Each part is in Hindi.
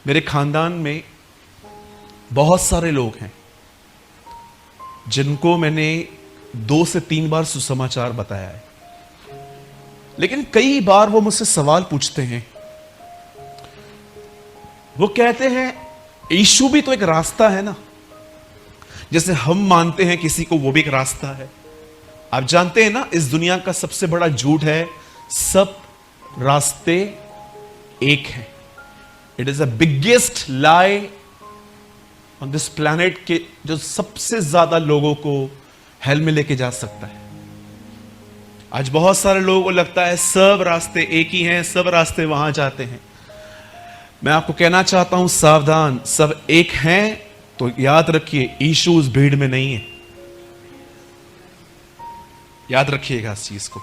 मेरे खानदान में बहुत सारे लोग हैं जिनको मैंने 2 से 3 बार सुसमाचार बताया है, लेकिन कई बार वो मुझसे सवाल पूछते हैं। वो कहते हैं यीशु भी तो एक रास्ता है ना, जैसे हम मानते हैं किसी को वो भी एक रास्ता है। आप जानते हैं ना, इस दुनिया का सबसे बड़ा झूठ है सब रास्ते एक हैं। It is the biggest lie on this planet के जो सबसे ज्यादा लोगों को हेल में लेके जा सकता है। आज बहुत सारे लोगों को लगता है सब रास्ते एक ही हैं, सब रास्ते वहां जाते हैं। मैं आपको कहना चाहता हूं सावधान, सब एक हैं तो याद रखिए यीशु उस भीड़ में नहीं है। याद रखिएगा इस चीज को।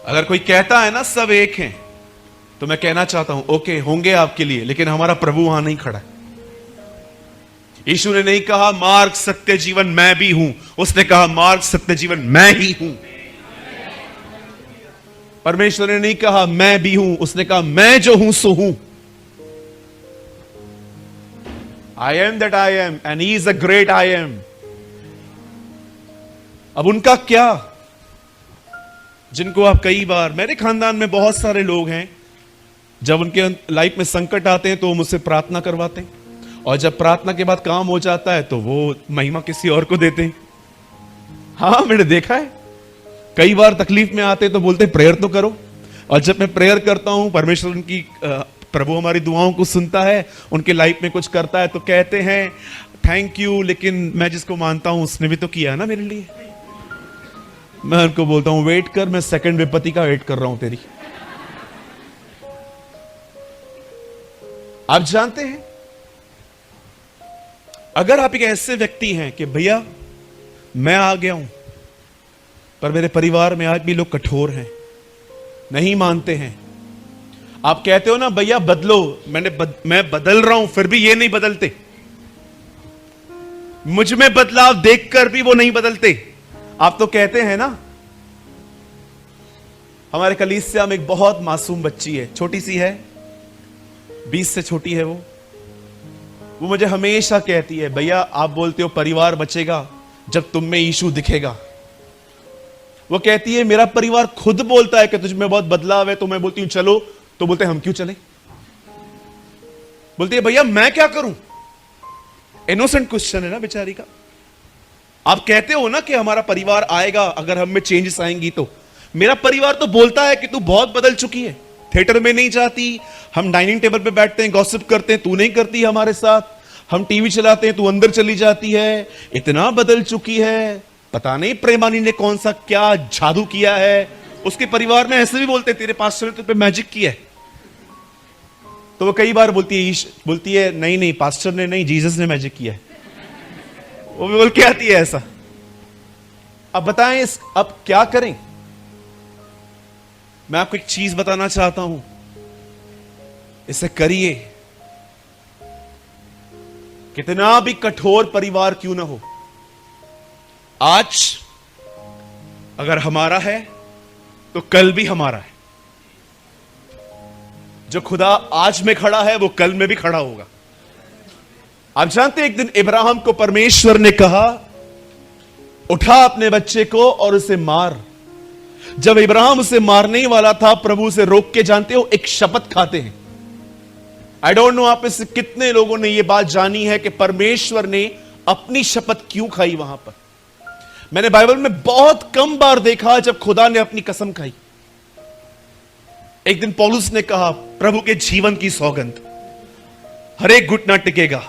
अगर कोई कहता है ना सब एक हैं, तो मैं कहना चाहता हूं ओके होंगे आपके लिए, लेकिन हमारा प्रभु वहां नहीं खड़ा है। यीशु ने नहीं कहा मार्ग सत्य जीवन मैं भी हूं, उसने कहा मार्ग सत्य जीवन मैं ही हूं। परमेश्वर ने नहीं कहा मैं भी हूं, उसने कहा मैं जो हूं सो हूं। I am that I am and he is a great I am। अब उनका क्या, जिनको आप कई बार, मेरे खानदान में बहुत सारे लोग हैं, जब उनके लाइफ में संकट आते हैं तो वो मुझसे प्रार्थना करवाते हैं, और जब प्रार्थना के बाद काम हो जाता है तो वो महिमा किसी और को देते हैं। हाँ मैंने देखा है, कई बार तकलीफ में आते हैं तो बोलते हैं प्रेयर तो करो, और जब मैं प्रेयर करता हूं परमेश्वर उनकी प्रभु हमारी दुआओं को सुनता है, उनके लाइफ में कुछ करता है, तो कहते हैं थैंक यू, लेकिन मैं जिसको मानता हूं उसने भी तो किया ना मेरे लिए। मैं उनको बोलता हूं वेट कर, मैं सेकंड विपत्ति का वेट कर रहा हूं तेरी। आप जानते हैं, अगर आप एक ऐसे व्यक्ति हैं कि भैया मैं आ गया हूं पर मेरे परिवार में आज भी लोग कठोर हैं, नहीं मानते हैं, आप कहते हो ना भैया बदलो, मैं बदल रहा हूं फिर भी ये नहीं बदलते, मुझ में बदलाव देखकर भी वो नहीं बदलते, आप तो कहते हैं ना। हमारे कलीसिया में एक बहुत मासूम बच्ची है, छोटी सी है, 20 से छोटी है वो मुझे हमेशा कहती है भैया आप बोलते हो परिवार बचेगा जब तुम में यीशु दिखेगा। वो कहती है मेरा परिवार खुद बोलता है कि तुझ में बहुत बदलाव है, तो मैं बोलती हूं चलो, तो बोलते हैं हम क्यों चले। बोलती है भैया मैं क्या करूं। इनोसेंट क्वेश्चन है ना बेचारी का। आप कहते हो ना कि हमारा परिवार आएगा अगर हम में चेंजेस आएंगी, तो मेरा परिवार तो बोलता है कि तू बहुत बदल चुकी है, थिएटर में नहीं जाती, हम डाइनिंग टेबल पे बैठते हैं गॉसिप करते हैं, तू नहीं करती हमारे साथ, हम टीवी चलाते हैं तू अंदर चली जाती है, इतना बदल चुकी है, पता नहीं प्रेमानी ने कौन सा क्या जादू किया है। उसके परिवार में ऐसे भी बोलते हैं तेरे पास्टर ने तुझ पे मैजिक किया है। तो वो कई बार बोलती है नहीं नहीं पास्टर ने नहीं, जीसस ने मैजिक किया है। वो भी बोल के आती है ऐसा। अब बताएं अब क्या करें। मैं आपको एक चीज बताना चाहता हूं, इसे करिए, कितना भी कठोर परिवार क्यों ना हो, आज अगर हमारा है तो कल भी हमारा है। जो खुदा आज में खड़ा है वो कल में भी खड़ा होगा। आप जानते हैं एक दिन इब्राहिम को परमेश्वर ने कहा उठा अपने बच्चे को और उसे मार। जब इब्राहिम उसे मारने ही वाला था, प्रभु उसे रोक के, जानते हो, एक शपथ खाते हैं। आई डोंट नो आप में से कितने लोगों ने यह बात जानी है कि परमेश्वर ने अपनी शपथ क्यों खाई वहां पर। मैंने बाइबल में बहुत कम बार देखा जब खुदा ने अपनी कसम खाई। एक दिन पौलुस ने कहा प्रभु के जीवन की सौगंध, हर एक घुटना टिकेगा,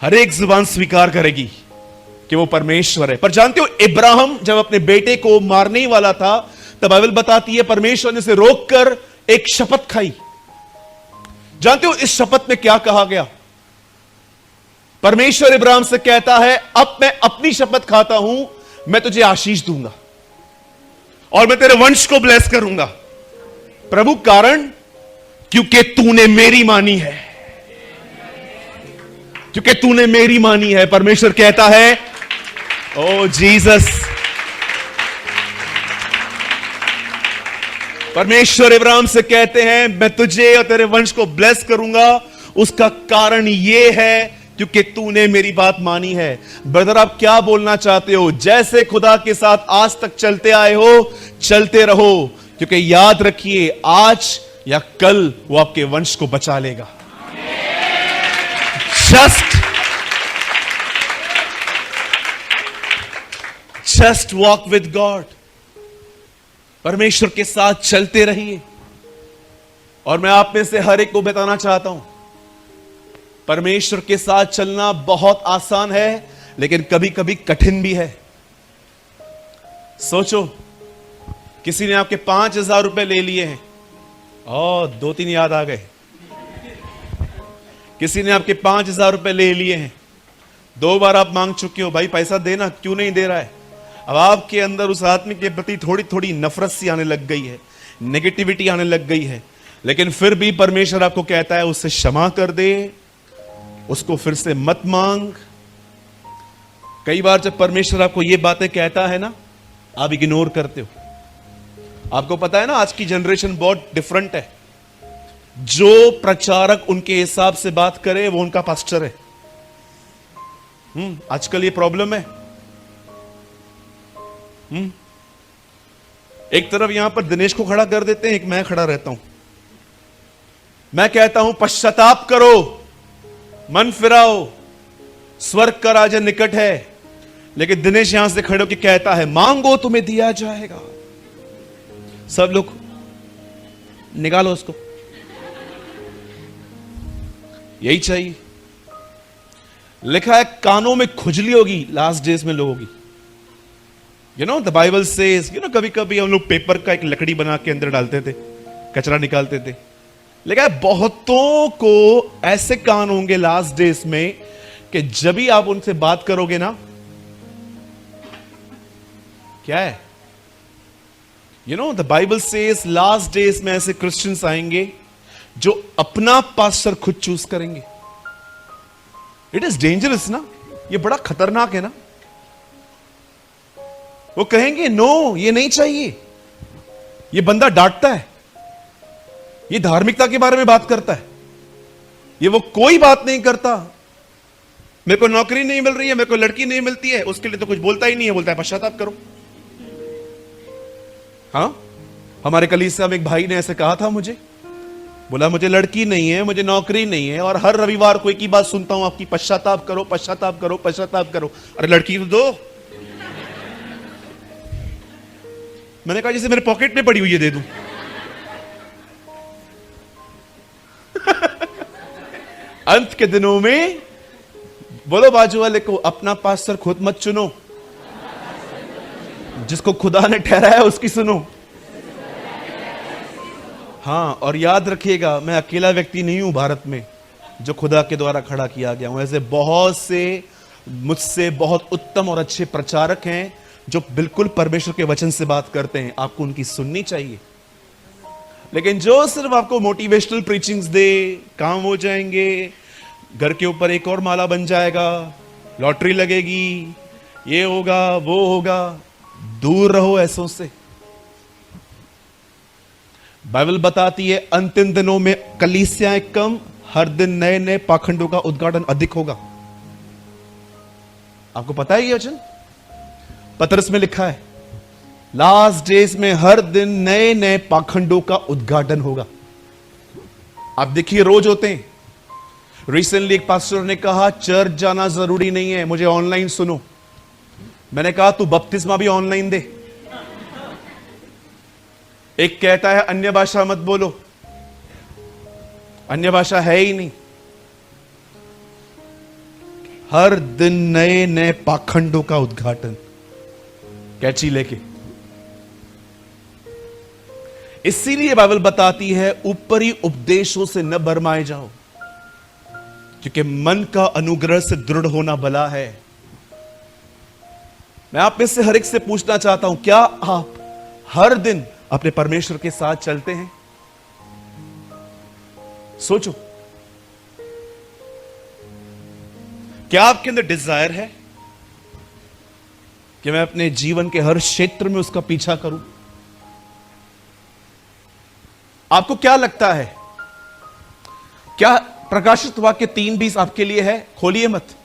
हर एक जुबान स्वीकार करेगी कि वो परमेश्वर है। पर जानते हो इब्राहिम जब अपने बेटे को मारने ही वाला था, तब बाइबल बताती है परमेश्वर ने उसे रोककर एक शपथ खाई। जानते हो इस शपथ में क्या कहा गया। परमेश्वर इब्राहिम से कहता है अब मैं अपनी शपथ खाता हूं, मैं तुझे आशीष दूंगा और मैं तेरे वंश को ब्लेस करूंगा। प्रभु कारण क्योंकि तूने मेरी मानी है, क्योंकि तूने मेरी मानी है। परमेश्वर कहता है ओ जीसस, परमेश्वर इब्राहिम से कहते हैं मैं तुझे और तेरे वंश को ब्लेस करूंगा, उसका कारण यह है क्योंकि तूने मेरी बात मानी है। ब्रदर, आप क्या बोलना चाहते हो? जैसे खुदा के साथ आज तक चलते आए हो, चलते रहो, क्योंकि याद रखिए आज या कल वो आपके वंश को बचा लेगा। Just walk with God. परमेश्वर के साथ चलते रहिए। और मैं आप में से हर एक को बताना चाहता हूं, परमेश्वर के साथ चलना बहुत आसान है, लेकिन कभी कभी कठिन भी है। सोचो, किसी ने आपके 5,000 रुपए ले लिए हैं, और 2-3 याद आ गए। किसी ने आपके 5,000 रुपए ले लिए हैं, 2 बार आप मांग चुके हो, भाई पैसा देना, क्यों नहीं दे रहा है? अब आपके अंदर उस आदमी के प्रति थोड़ी थोड़ी नफरत सी आने लग गई है, नेगेटिविटी आने लग गई है, लेकिन फिर भी परमेश्वर आपको कहता है उससे क्षमा कर दे, उसको फिर से मत मांग। कई बार जब परमेश्वर आपको ये बातें कहता है ना, आप इग्नोर करते हो। आपको पता है ना, आज की जनरेशन बहुत डिफरेंट है। जो प्रचारक उनके हिसाब से बात करे वो उनका पास्टर है। आजकल ये प्रॉब्लम है। एक तरफ यहां पर दिनेश को खड़ा कर देते हैं, एक मैं खड़ा रहता हूं। मैं कहता हूं पश्चाताप करो, मन फिराओ, स्वर्ग का राजा निकट है। लेकिन दिनेश यहां से खड़े होकर कहता है मांगो तुम्हें दिया जाएगा। सब लोग निकालो उसको। यही चाहिए। लिखा है कानों में खुजली होगी लास्ट डेज में लोगों की। You know the Bible says, you know कभी कभी हम लोग पेपर का एक लकड़ी बना के अंदर डालते थे, कचरा निकालते थे। लिखा है बहुतों को ऐसे कान होंगे लास्ट डेज में कि जब भी आप उनसे बात करोगे ना, क्या है, you know the Bible says last days में ऐसे क्रिश्चियंस आएंगे जो अपना पास्टर खुद चूज करेंगे। इट इज डेंजरस ना, ये बड़ा खतरनाक है ना। वो कहेंगे नो, ये नहीं चाहिए। ये बंदा डांटता है, ये धार्मिकता के बारे में बात करता है, ये वो कोई बात नहीं करता। मेरे को नौकरी नहीं मिल रही है, मेरे को लड़की नहीं मिलती है, उसके लिए तो कुछ बोलता ही नहीं है, बोलता है पश्चाताप करो। हाँ, हमारे कलीसिया में एक भाई ने ऐसे कहा था मुझे, बोला मुझे लड़की नहीं है, मुझे नौकरी नहीं है, और हर रविवार को एक ही बात सुनता हूं आपकी, पश्चाताप करो, पश्चाताप करो, पश्चाताप करो। अरे लड़की तो दो। मैंने कहा जैसे मेरे पॉकेट में पड़ी हुई है दे दूं। अंत के दिनों में बोलो बाजू वाले को, अपना पास्टर खुद मत चुनो, जिसको खुदा ने ठहराया उसकी सुनो। हाँ, और याद रखिएगा मैं अकेला व्यक्ति नहीं हूं भारत में जो खुदा के द्वारा खड़ा किया गया हूं। ऐसे बहुत से मुझसे बहुत उत्तम और अच्छे प्रचारक हैं जो बिल्कुल परमेश्वर के वचन से बात करते हैं, आपको उनकी सुननी चाहिए। लेकिन जो सिर्फ आपको मोटिवेशनल प्रीचिंग्स दे, काम हो जाएंगे, घर के ऊपर एक और माला बन जाएगा, लॉटरी लगेगी, ये होगा वो होगा, दूर रहो ऐसों से। बाइबल बताती है अंतिम दिनों में कलीसियाएं कम, हर दिन नए नए पाखंडों का उद्घाटन अधिक होगा। आपको पता है ये वचन पतरस में लिखा है, लास्ट डेज में हर दिन नए नए पाखंडों का उद्घाटन होगा। आप देखिए रोज होते हैं। रिसेंटली एक पास्टर ने कहा चर्च जाना जरूरी नहीं है, मुझे ऑनलाइन सुनो। मैंने कहा तू बपतिस्मा भी ऑनलाइन दे। एक कहता है अन्य भाषा मत बोलो, अन्य भाषा है ही नहीं। हर दिन नए नए पाखंडों का उद्घाटन, कैची लेके। इसीलिए बाइबल बताती है ऊपरी उपदेशों से न भरमाए जाओ, क्योंकि मन का अनुग्रह से दृढ़ होना भला है। मैं आप में से हर एक से पूछना चाहता हूं, क्या आप हर दिन अपने परमेश्वर के साथ चलते हैं? सोचो, क्या आपके अंदर डिजायर है कि मैं अपने जीवन के हर क्षेत्र में उसका पीछा करूं? आपको क्या लगता है, क्या प्रकाशित वाक्य 3:20 आपके लिए है, खोलिए मत।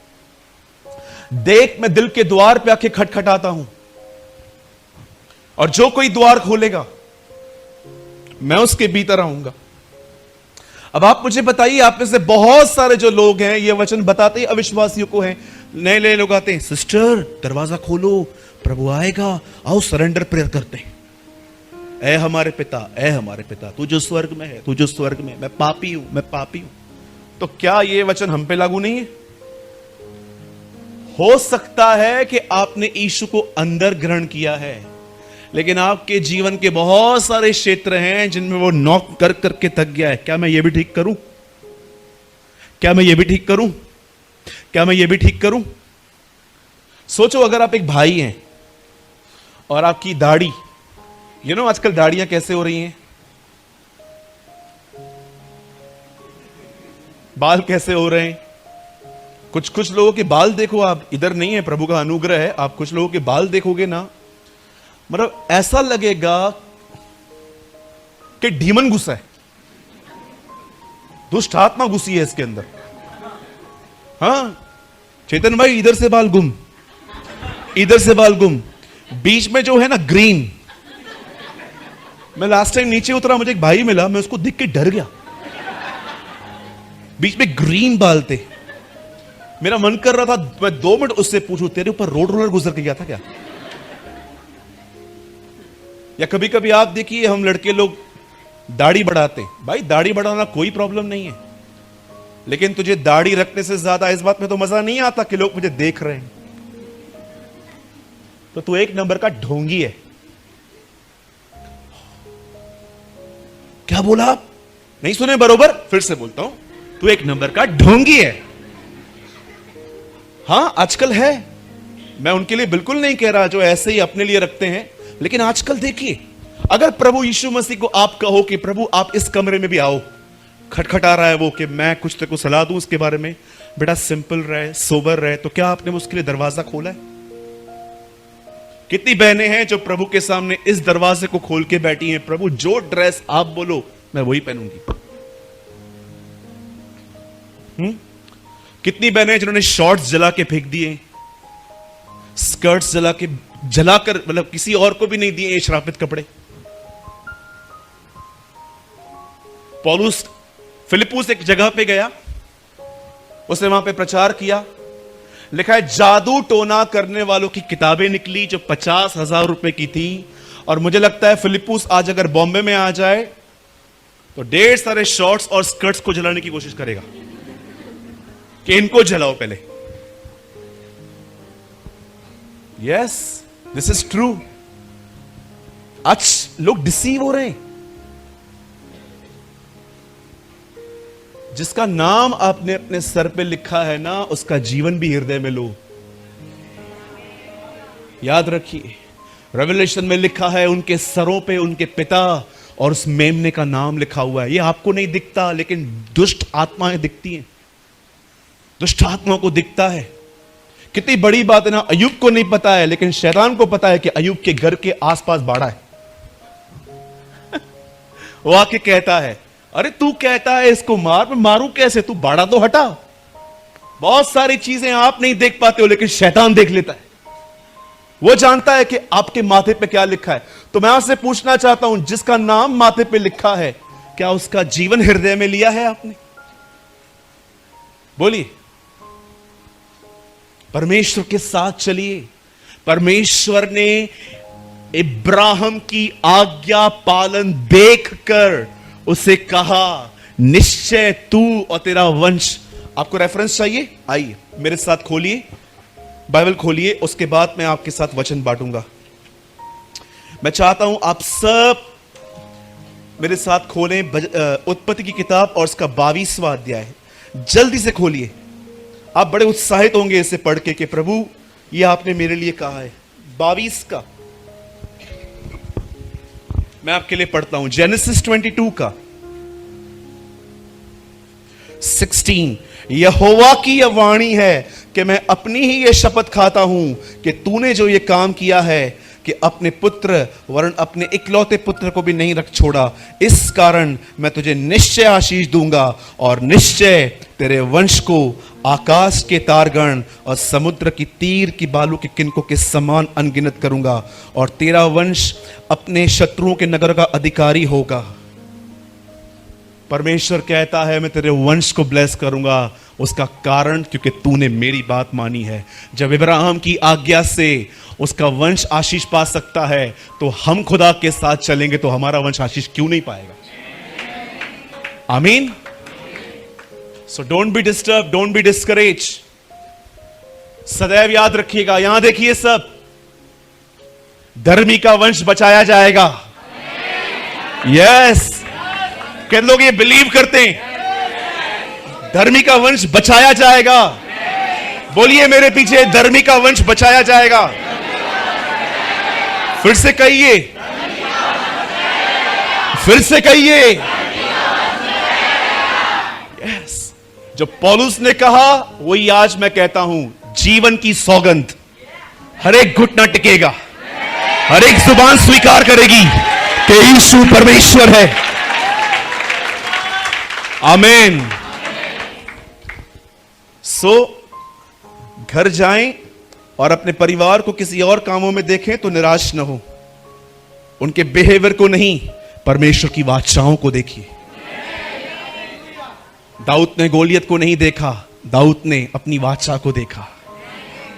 देख, मैं दिल के द्वार पे आके खटखटाता हूं, और जो कोई द्वार खोलेगा मैं उसके भीतर आऊंगा। अब आप मुझे बताइए, आप में से बहुत सारे जो लोग हैं ये वचन बताते ही अविश्वासियों को हैं। नए नए लोग आते हैं, सिस्टर दरवाजा खोलो, प्रभु आएगा, आओ सरेंडर प्रेयर करते हैं। ऐ हमारे पिता, ऐ हमारे पिता, तू जो स्वर्ग में है, तू जो स्वर्ग में, मैं पापी हूं, मैं पापी हूं। तो क्या ये वचन हम पे लागू नहीं है? हो सकता है कि आपने यीशु को अंदर ग्रहण किया है, लेकिन आपके जीवन के बहुत सारे क्षेत्र हैं जिनमें वो नॉक कर करके थक गया है। क्या मैं ये भी ठीक करूं? क्या मैं ये भी ठीक करूं? क्या मैं ये भी ठीक करूं? सोचो, अगर आप एक भाई हैं और आपकी दाढ़ी, आजकल दाढ़ियां कैसे हो रही हैं, बाल कैसे हो रहे हैं। कुछ कुछ लोगों के बाल देखो, आप इधर नहीं है, प्रभु का अनुग्रह है, आप कुछ लोगों के बाल देखोगे ना, मतलब ऐसा लगेगा कि डीमन घुसा है, दुष्ट आत्मा घुसी है इसके अंदर। हाँ चेतन भाई, इधर से बाल गुम, इधर से बाल गुम, बीच में जो है ना ग्रीन। मैं लास्ट टाइम नीचे उतरा, मुझे एक भाई मिला, मैं उसको देख के डर गया, बीच में ग्रीन बाल थे। मेरा मन कर रहा था मैं 2 मिनट उससे पूछूं, तेरे ऊपर रोड रोलर गुजर के गया था क्या? या कभी कभी आप देखिए, हम लड़के लोग दाढ़ी बढ़ाते, भाई दाढ़ी बढ़ाना कोई प्रॉब्लम नहीं है, लेकिन तुझे दाढ़ी रखने से ज्यादा इस बात में तो मजा नहीं आता कि लोग मुझे देख रहे हैं, तो तू एक नंबर का ढोंगी है। क्या बोला आप? नहीं सुने बरोबर? फिर से बोलता हूं, तू एक नंबर का ढोंगी है। हां आजकल है, मैं उनके लिए बिल्कुल नहीं कह रहा जो ऐसे ही अपने लिए रखते हैं, लेकिन आजकल देखिए, अगर प्रभु यीशु मसीह को आप कहो कि प्रभु आप इस कमरे में भी आओ, खटखटा रहा है वो कि मैं कुछ तेरे को सलाह दूं उसके बारे में, बेटा सिंपल रहे, सोबर रहे, तो क्या आपने उसके लिए दरवाजा खोला है? कितनी बहनें हैं जो प्रभु के सामने इस दरवाजे को खोल के बैठी हैं, प्रभु जो ड्रेस आप बोलो मैं वही पहनूंगी। कितनी बहनें जिन्होंने शॉर्ट्स जला के फेंक दिए, स्कर्ट्स जलाकर मतलब किसी और को भी नहीं दिए श्रापित कपड़े। पौलुस फिलिप्पुस एक जगह पे गया, उसने वहां पे प्रचार किया, लिखा है जादू टोना करने वालों की किताबें निकली जो 50,000 रुपए की थी। और मुझे लगता है फिलिप्पुस आज अगर बॉम्बे में आ जाए तो ढेर सारे शॉर्ट्स और स्कर्ट्स को जलाने की कोशिश करेगा कि इनको जलाओ पहले। Yes, this is true. आज लोग डिसीव हो रहे हैं। जिसका नाम आपने अपने सर पे लिखा है ना, उसका जीवन भी हृदय में लो। याद रखिए, रेवलेशन में लिखा है उनके सरों पे उनके पिता और उस मेमने का नाम लिखा हुआ है। ये आपको नहीं दिखता, लेकिन दुष्ट आत्माएं दिखती हैं, दुष्ट आत्माओं को दिखता है। कितनी बड़ी बात है ना, अय्यूब को नहीं पता है, लेकिन शैतान को पता है कि अय्यूब के घर के आसपास बाड़ा है। वो आके कहता है, अरे तू कहता है इसको मार, मैं मारूं कैसे, तू बाड़ा तो हटा। बहुत सारी चीजें आप नहीं देख पाते हो, लेकिन शैतान देख लेता है। वो जानता है कि आपके माथे पे क्या लिखा है। तो मैं आपसे पूछना चाहता हूं, जिसका नाम माथे पे लिखा है, क्या उसका जीवन हृदय में लिया है आपने? बोलिए। परमेश्वर के साथ चलिए। परमेश्वर ने इब्राहिम की आज्ञा पालन देखकर उसे कहा, निश्चय तू और तेरा वंश। आपको रेफरेंस चाहिए? आइए मेरे साथ खोलिए, बाइबल खोलिए, उसके बाद मैं आपके साथ वचन बांटूंगा। मैं चाहता हूं आप सब मेरे साथ खोलें उत्पत्ति की किताब और उसका 22वां अध्याय। जल्दी से खोलिए। आप बड़े उत्साहित होंगे इसे पढ़ के कि प्रभु ये आपने मेरे लिए कहा है। 22 का मैं आपके लिए पढ़ता हूं। जेनेसिस 22 का 16। यहोवा की यह वाणी है कि मैं अपनी ही यह शपथ खाता हूं कि तूने जो यह काम किया है, कि अपने पुत्र वरन अपने इकलौते पुत्र को भी नहीं रख छोड़ा, इस कारण मैं तुझे निश्चय आशीष दूंगा और निश्चय तेरे वंश को आकाश के तारगण और समुद्र की तीर की बालू के किनकों के समान अनगिनत करूंगा और तेरा वंश अपने शत्रुओं के नगर का अधिकारी होगा। परमेश्वर कहता है मैं तेरे वंश को ब्लेस करूंगा, उसका कारण क्योंकि तूने मेरी बात मानी है। जब इब्राहिम की आज्ञा से उसका वंश आशीष पा सकता है, तो हम खुदा के साथ चलेंगे तो हमारा वंश आशीष क्यों नहीं पाएगा? आमीन। So don't be disturb, don't be discourage. सदैव याद रखिएगा, यहां देखिए सब धर्मी का वंश बचाया जाएगा। यस, कितने लोग ये बिलीव करते हैं? धर्मी का वंश बचाया जाएगा। बोलिए मेरे पीछे, धर्मी का वंश बचाया जाएगा। फिर से कहिए, फिर से कहिए। यस, जो पौलुस ने कहा वही आज मैं कहता हूं, जीवन की सौगंध। हर एक घुटना टिकेगा, हर एक जुबान स्वीकार करेगी कि यीशु परमेश्वर है। आमीन। सो घर जाएं और अपने परिवार को किसी और कामों में देखें तो निराश न हो। उनके बिहेवियर को नहीं, परमेश्वर की वाचाओं को देखिए। दाऊद ने गोलियत को नहीं देखा, दाऊद ने अपनी वाचा को देखा।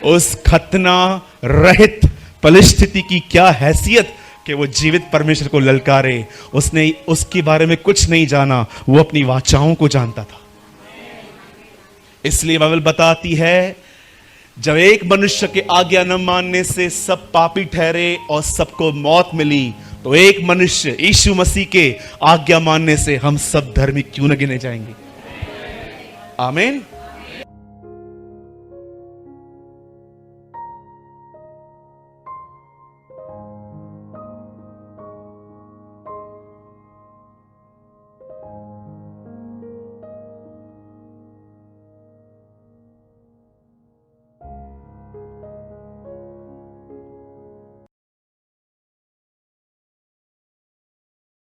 उस खतना रहित परिस्थिति की क्या हैसियत कि वो जीवित परमेश्वर को ललकारे। उसने उसके बारे में कुछ नहीं जाना, वो अपनी वाचाओं को जानता था। इसलिए बाइबल बताती है, जब एक मनुष्य के आज्ञा न मानने से सब पापी ठहरे और सबको मौत मिली, तो एक मनुष्य यीशु मसीह के आज्ञा मानने से हम सब धर्मी क्यों न गिने जाएंगे? आमीन।